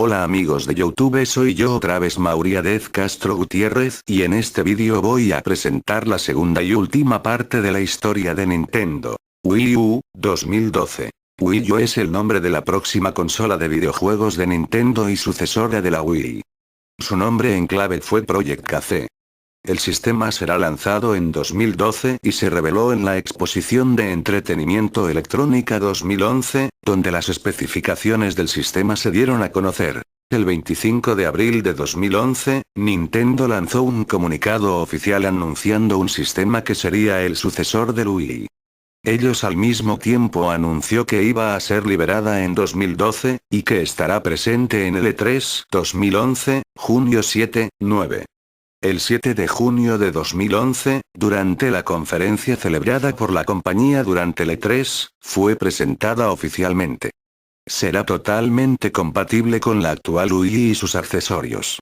Hola amigos de YouTube, soy yo otra vez Mauriadez Castro Gutiérrez y en este vídeo voy a presentar la segunda y última parte de la historia de Nintendo Wii U, 2012. Wii U es el nombre de la próxima consola de videojuegos de Nintendo y sucesora de la Wii. Su nombre en clave fue Project KC. El sistema será lanzado en 2012 y se reveló en la Exposición de Entretenimiento Electrónica 2011, donde las especificaciones del sistema se dieron a conocer. El 25 de abril de 2011, Nintendo lanzó un comunicado oficial anunciando un sistema que sería el sucesor del Wii. Ellos al mismo tiempo anunció que iba a ser liberada en 2012, y que estará presente en el E3 2011, junio 7-9. El 7 de junio de 2011, durante la conferencia celebrada por la compañía durante el E3, fue presentada oficialmente. Será totalmente compatible con la actual Wii y sus accesorios.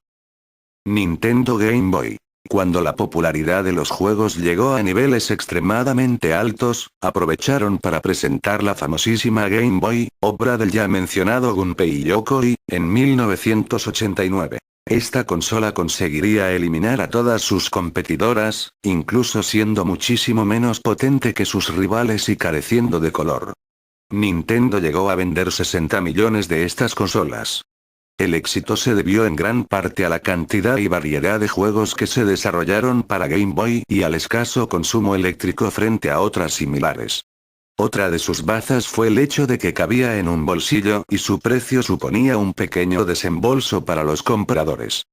Nintendo Game Boy. Cuando la popularidad de los juegos llegó a niveles extremadamente altos, aprovecharon para presentar la famosísima Game Boy, obra del ya mencionado Gunpei Yokoi, en 1989. Esta consola conseguiría eliminar a todas sus competidoras, incluso siendo muchísimo menos potente que sus rivales y careciendo de color. Nintendo llegó a vender 60 millones de estas consolas. El éxito se debió en gran parte a la cantidad y variedad de juegos que se desarrollaron para Game Boy y al escaso consumo eléctrico frente a otras similares. Otra de sus bazas fue el hecho de que cabía en un bolsillo y su precio suponía un pequeño desembolso para los compradores.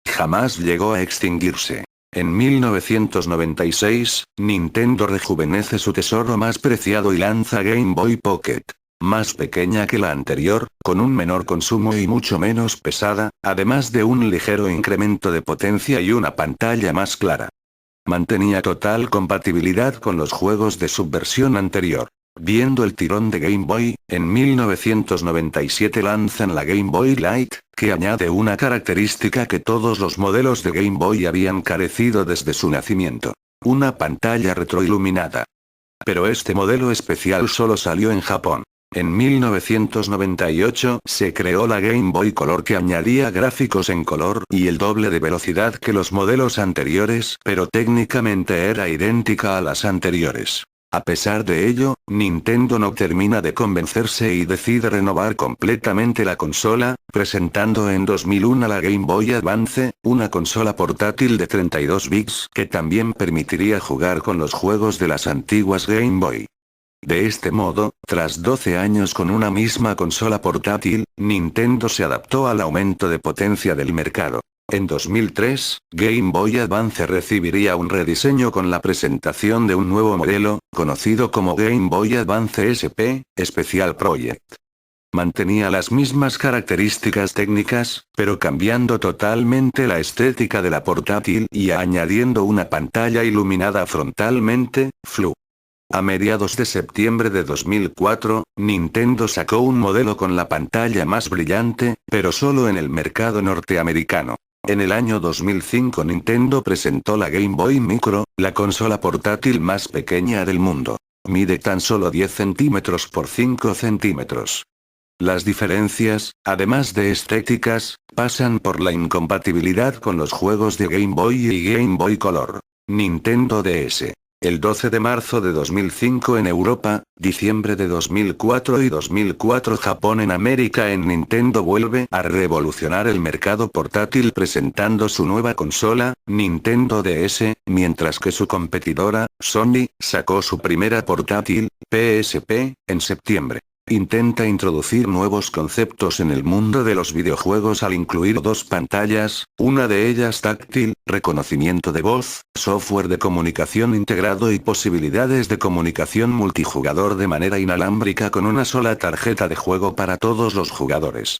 Jamás llegó a extinguirse. En 1996, Nintendo rejuvenece su tesoro más preciado y lanza Game Boy Pocket. Más pequeña que la anterior, con un menor consumo y mucho menos pesada, además de un ligero incremento de potencia y una pantalla más clara. Mantenía total compatibilidad con los juegos de su versión anterior. Viendo el tirón de Game Boy, en 1997 lanzan la Game Boy Light, que añade una característica que todos los modelos de Game Boy habían carecido desde su nacimiento: una pantalla retroiluminada. Pero este modelo especial solo salió en Japón. En 1998 se creó la Game Boy Color, que añadía gráficos en color y el doble de velocidad que los modelos anteriores, pero técnicamente era idéntica a las anteriores. A pesar de ello, Nintendo no termina de convencerse y decide renovar completamente la consola, presentando en 2001 la Game Boy Advance, una consola portátil de 32 bits que también permitiría jugar con los juegos de las antiguas Game Boy. De este modo, tras 12 años con una misma consola portátil, Nintendo se adaptó al aumento de potencia del mercado. En 2003, Game Boy Advance recibiría un rediseño con la presentación de un nuevo modelo, conocido como Game Boy Advance SP, Special Project. Mantenía las mismas características técnicas, pero cambiando totalmente la estética de la portátil y añadiendo una pantalla iluminada frontalmente, Flu. A mediados de septiembre de 2004, Nintendo sacó un modelo con la pantalla más brillante, pero solo en el mercado norteamericano. En el año 2005 Nintendo presentó la Game Boy Micro, la consola portátil más pequeña del mundo. Mide tan solo 10 centímetros por 5 centímetros. Las diferencias, además de estéticas, pasan por la incompatibilidad con los juegos de Game Boy y Game Boy Color. Nintendo DS. El 12 de marzo de 2005 en Europa, diciembre de 2004 y 2004 Japón. En América, en Nintendo vuelve a revolucionar el mercado portátil presentando su nueva consola, Nintendo DS, mientras que su competidora, Sony, sacó su primera portátil, PSP, en septiembre. Intenta introducir nuevos conceptos en el mundo de los videojuegos al incluir dos pantallas, una de ellas táctil, reconocimiento de voz, software de comunicación integrado y posibilidades de comunicación multijugador de manera inalámbrica con una sola tarjeta de juego para todos los jugadores.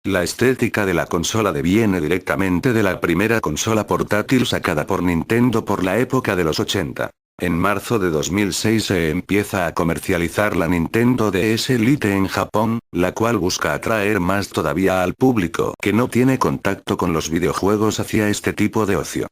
La estética de la consola deviene directamente de la primera consola portátil sacada por Nintendo por la época de los 80. En marzo de 2006 se empieza a comercializar la Nintendo DS Lite en Japón, la cual busca atraer más todavía al público que no tiene contacto con los videojuegos hacia este tipo de ocio.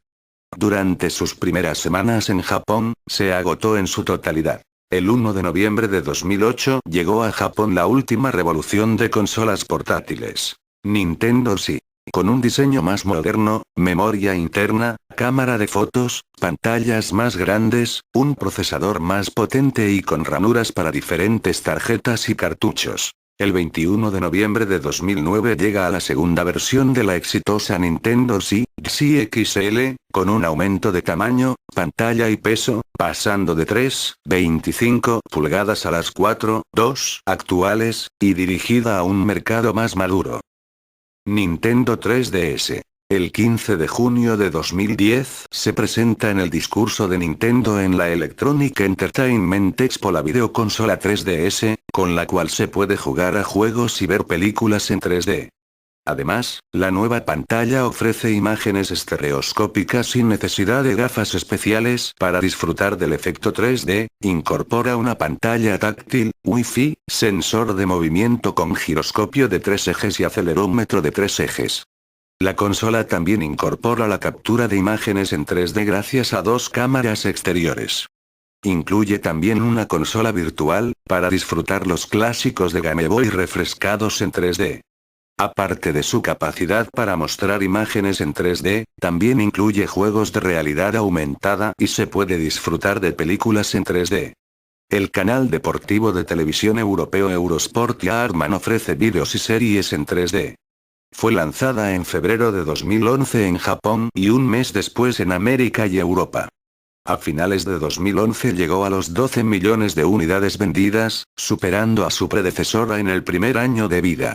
Durante sus primeras semanas en Japón, se agotó en su totalidad. El 1 de noviembre de 2008 llegó a Japón la última revolución de consolas portátiles. Nintendo sí. Con un diseño más moderno, memoria interna, cámara de fotos, pantallas más grandes, un procesador más potente y con ranuras para diferentes tarjetas y cartuchos. El 21 de noviembre de 2009 llega a la segunda versión de la exitosa Nintendo Switch XL, con un aumento de tamaño, pantalla y peso, pasando de 3,25 pulgadas a las 4,2 actuales, y dirigida a un mercado más maduro. Nintendo 3DS. El 15 de junio de 2010 se presenta en el discurso de Nintendo en la Electronic Entertainment Expo la videoconsola 3DS, con la cual se puede jugar a juegos y ver películas en 3D. Además, la nueva pantalla ofrece imágenes estereoscópicas sin necesidad de gafas especiales para disfrutar del efecto 3D, incorpora una pantalla táctil, Wi-Fi, sensor de movimiento con giroscopio de 3 ejes y acelerómetro de 3 ejes. La consola también incorpora la captura de imágenes en 3D gracias a 2 cámaras exteriores. Incluye también una consola virtual, para disfrutar los clásicos de Game Boy refrescados en 3D. Aparte de su capacidad para mostrar imágenes en 3D, también incluye juegos de realidad aumentada y se puede disfrutar de películas en 3D. El canal deportivo de televisión europeo Eurosport Yarman ofrece vídeos y series en 3D. Fue lanzada en febrero de 2011 en Japón y un mes después en América y Europa. A finales de 2011 llegó a los 12 millones de unidades vendidas, superando a su predecesora en el primer año de vida.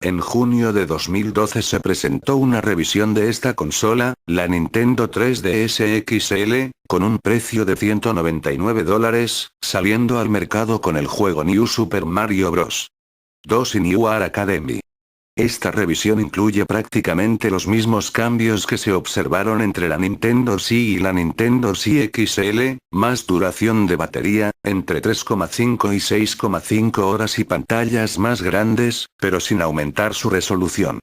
En junio de 2012 se presentó una revisión de esta consola, la Nintendo 3DS XL, con un precio de $199, saliendo al mercado con el juego New Super Mario Bros. 2 y New Art Academy. Esta revisión incluye prácticamente los mismos cambios que se observaron entre la Nintendo Switch y la Nintendo Switch XL, más duración de batería, entre 3,5 y 6,5 horas y pantallas más grandes, pero sin aumentar su resolución.